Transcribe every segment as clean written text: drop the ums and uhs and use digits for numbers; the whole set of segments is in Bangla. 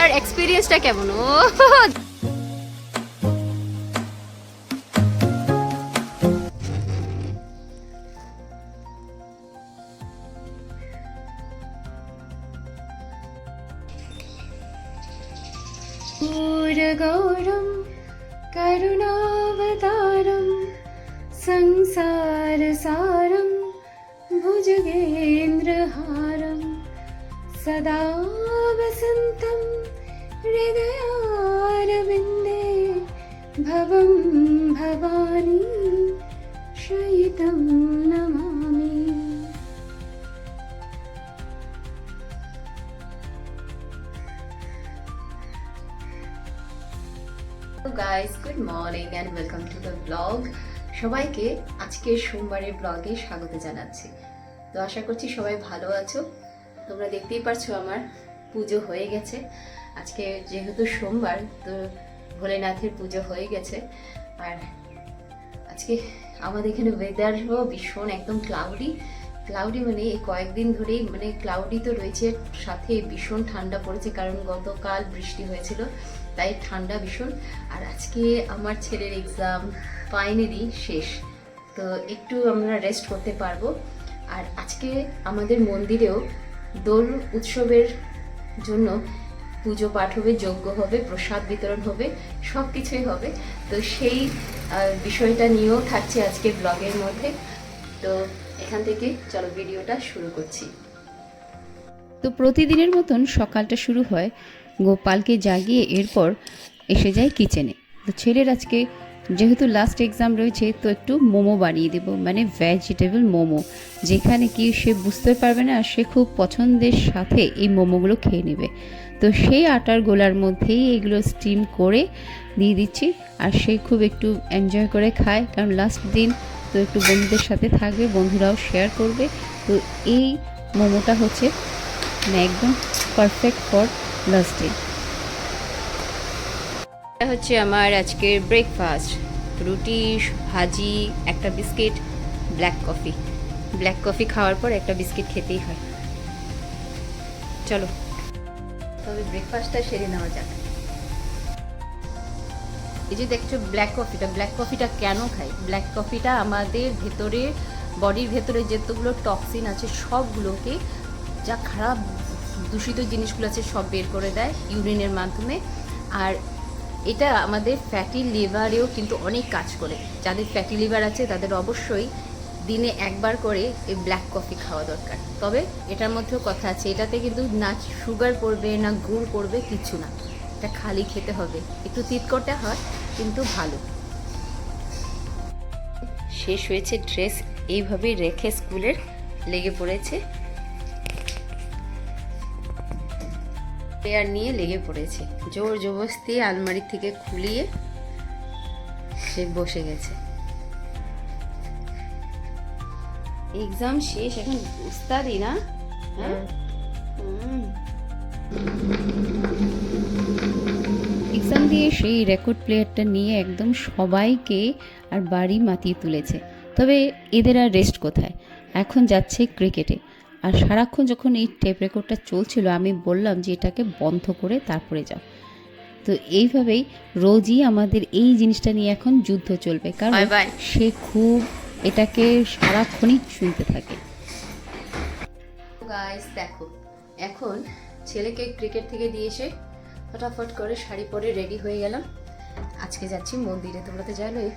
আর এক্সপেরিয়েন্সটা কেমন? ও गौरं करुणावतारं संसारसारं भुजगेन्द्रहारं सदा वसन्तं हृदयारविन्दे भवं Bhavani शयितं Namami. Guys good morning and welcome to the blog. সবাইকে আজকে সোমবারের ব্লগে স্বাগত জানাচ্ছি। তো আশা করছি সবাই ভালো আছো। তোমরা দেখতেই পারছো আমার পুজো হয়ে গেছে। আজকে যেহেতু সোমবার, তো ভোলেনাথের পুজো হয়ে গেছে। আর আজকে আমাদের এখানে ওয়েদারও ভীষণ একদম ক্লাউডি মানে এই কয়েকদিন ধরেই মানে ক্লাউডি তো রয়েছে, সাথে ভীষণ ঠান্ডা পড়েছে, কারণ গতকাল বৃষ্টি হয়েছিল, তাই ঠান্ডা ভীষণ। আর আজকে আমার ছেলের এক্সাম ফাইনালি শেষ, তো একটু আমরা রেস্ট করতে পারবো। আর আজকে আমাদের মন্দিরেও দোল উৎসবের জন্য পুজো পাঠ হবে, যজ্ঞ হবে, প্রসাদ বিতরণ হবে, সব কিছুই হবে। তো সেই বিষয়টা নিয়েও থাকছে আজকে ব্লগের মধ্যে। তো এখান থেকে চলো ভিডিওটা শুরু করছি। তো প্রতিদিনের মতন সকালটা শুরু হয় গোপালকে জাগিয়ে, এরপর এসে যায় কিচেনে। তো ছেলের আজকে যেহেতু লাস্ট এক্সাম রয়েছে, তো একটু মোমো বানিয়ে দেবো, মানে ভেজিটেবল মোমো, যেখানে কি সে বুঝতে পারবে না, সে খুব পছন্দের সাথে এই মোমোগুলো খেয়ে নেবে। তো সেই আটার গোলার মধ্যেই এগুলো স্টিম করে দিয়ে দিচ্ছি, আর সে খুব একটু এনজয় করে খায়, কারণ লাস্ট দিন তো একটু বন্ধুদের সাথে থাকবে, বন্ধুরাও শেয়ার করবে। তো এই মোমোটা হচ্ছে মানে একদম পারফেক্ট ফর লাস্ট ডে। এটা হচ্ছে আমার আজকের ব্রেকফাস্ট, রুটি, ভাজি, একটা বিস্কিট, ব্ল্যাক কফি খাওয়ার পর একটা বিস্কিট খেতেই হয়। চলো তবে ব্রেকফাস্টটা সেরে নেওয়া যাক। এই যে দেখছো ব্ল্যাক কফিটা কেন খাই? ব্ল্যাক কফিটা আমাদের ভেতরে, বডির ভেতরে যেতগুলো টক্সিন আছে সবগুলোকে, যা খারাপ দূষিত জিনিসগুলো আছে সব বের করে দেয় ইউরিনের মাধ্যমে। আর এটা আমাদের ফ্যাটি লিভারেও কিন্তু অনেক কাজ করে। যাদের ফ্যাটি লিভার আছে তাদের অবশ্যই দিনে একবার করে এই ব্ল্যাক কফি খাওয়া দরকার। তবে এটার মধ্যেও কথা আছে, এটাতে কিন্তু না সুগার পড়বে না গুড় পড়বে, কিচ্ছু না, এটা খালি খেতে হবে। একটু তিতকটা হয় কিন্তু ভালো। শেষ হয়েছে ড্রেস এইভাবেই রেখে স্কুলের লেগে পড়েছে, পেয়ার নিয়ে লেগে পড়েছে, জোর জবরদস্তি আলমারি থেকে খুলিয়ে সে বসে গেছে। এক্সাম শেষ, এখন উস্তাদি না? হ্যাঁ, এক্সাম দিয়ে সেই রেকর্ড প্লেয়ারটা নিয়ে একদম সবাইকে আর বাড়ি মাতিয়ে তুলেছে। তবে এদের আর রেস্ট কোথায়, এখন যাচ্ছে ক্রিকেটে। আর সারাক্ষণ যখন এই টেপ রেকর্ডটা চলছিল, আমি বললাম যে এটাকে বন্ধ করে তারপরে যাও। তো এইভাবেই রোজই আমাদের এই জিনিসটা নিয়ে এখন যুদ্ধ চলবে, কারণ সে খুব এটাকে সারাক্ষণই শুনতে থাকে। গাইস দেখো, এখন ছেলেকে ক্রিকেট থেকে দিয়ে এসে ফটাফট করে শাড়ি পরে রেডি হয়ে গেলাম। আজকে যাচ্ছি মন্দিরে, তোমরা তো জানোই।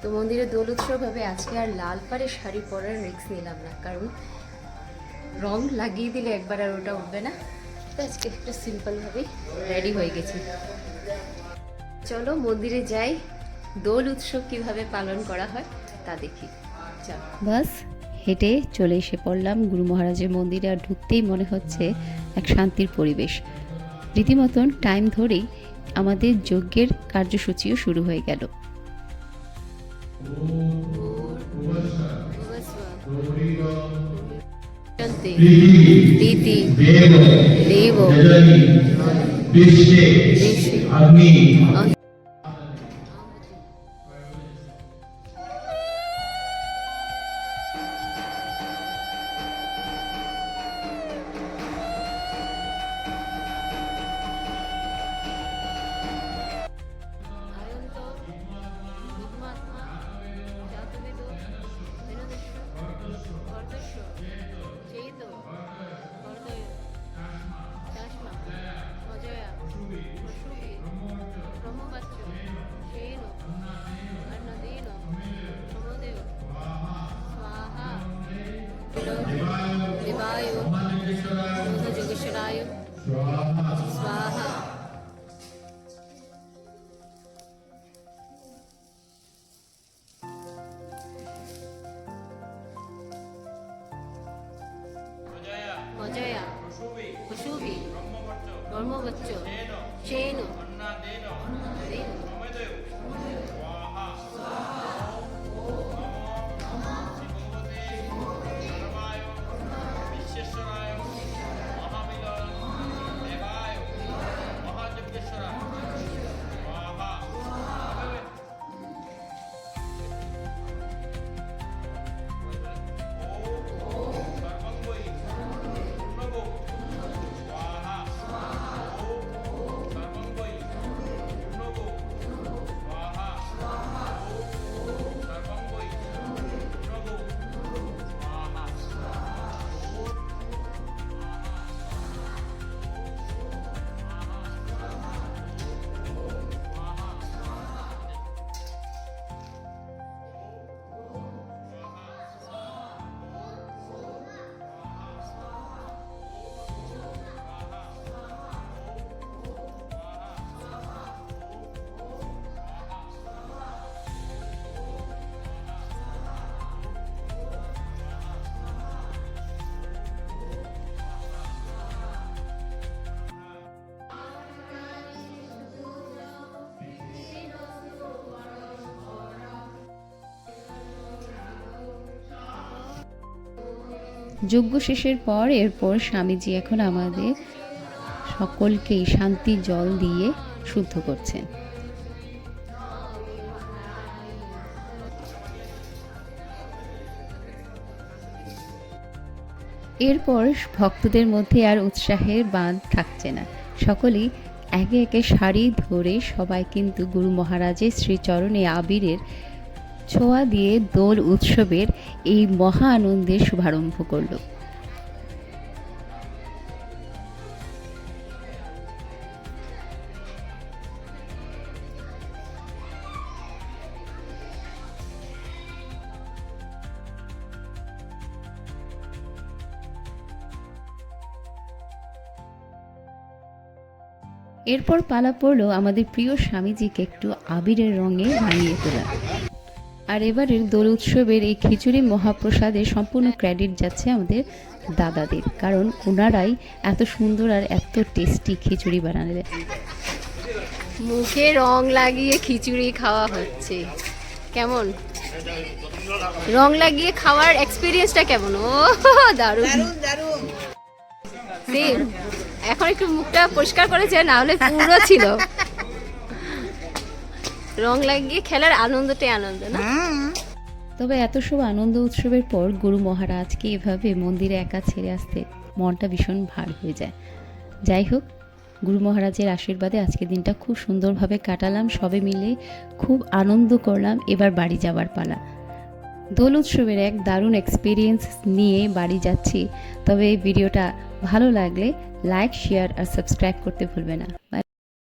তো মন্দিরে দোল উৎসব হবে আজকে, আর লাল পাড়ে শাড়ি পরার রিস্ক নিলাম না, কারণ রং লাগিয়ে দিলে একবার আর ওটা উঠবে না। তো আজকে একটা সিম্পলভাবেই রেডি হয়ে গেছি। চলো মন্দিরে যাই, দোল উৎসব কিভাবে পালন করা হয় তা দেখি। চলো বাস হেঁটে চলে এসে পড়লাম গুরু মহারাজের মন্দিরে। আর ঢুকতেই মনে হচ্ছে এক শান্তির পরিবেশ। রীতিমতন টাইম ধরেই আমাদের যজ্ঞের কার্যসূচিও শুরু হয়ে গেল। দেব बच्चों चेन যজ্ঞ শেষের পর এরপর স্বামীজি এখন আমাদের সকলকেই শান্তি জল দিয়ে শুদ্ধ করছেন। এরপর ভক্তদের মধ্যে আর উৎসাহের বাঁধ থাকছে না, সকলেই একে একে সারি ধরে সবাই কিন্তু গুরু মহারাজের শ্রীচরণে আবিরের ছোঁয়া দিয়ে দোল উৎসবের এই মহা আনন্দের শুভারম্ভ করল। এরপর পালা পড়লো আমাদের প্রিয় স্বামীজিকে একটু আবিরের রঙে রাঙিয়ে তোলা। আর এবারের দোল উৎসবের এই খিচুড়ি মহাপ্রসাদের সম্পূর্ণ ক্রেডিট যাচ্ছে আমাদের দাদাদের, কারণ ওনারাই এত সুন্দর আর এত টেস্টি খিচুড়ি বানালে। মুখে রং লাগিয়ে খিচুড়ি খাওয়া হচ্ছে, কেমন রং লাগিয়ে খাওয়ার এক্সপিরিয়েন্সটা কেমন? ও দারুণ দারুণ সেম। এখন একটু মুখটা পরিষ্কার করেছে, না হলে পুরো ছিল। রং লাগিয়ে খেলার আনন্দটাই আনন্দ, না? তবে এত সব আনন্দ উৎসবের পর গুরু মহারাজকে এভাবে মন্দিরে একা ছেড়ে আসতে মনটা ভীষণ ভার হয়ে যায়। যাই হোক, গুরু মহারাজের আশীর্বাদে আজকের দিনটা খুব সুন্দরভাবে কাটালাম, সবে মিলে খুব আনন্দ করলাম। এবার বাড়ি যাওয়ার পালা। দোল উৎসবের এক দারুণ এক্সপিরিয়েন্স নিয়ে বাড়ি যাচ্ছি। তবে এই ভিডিওটা ভালো লাগলে লাইক, শেয়ার আর সাবস্ক্রাইব করতে ভুলবে না।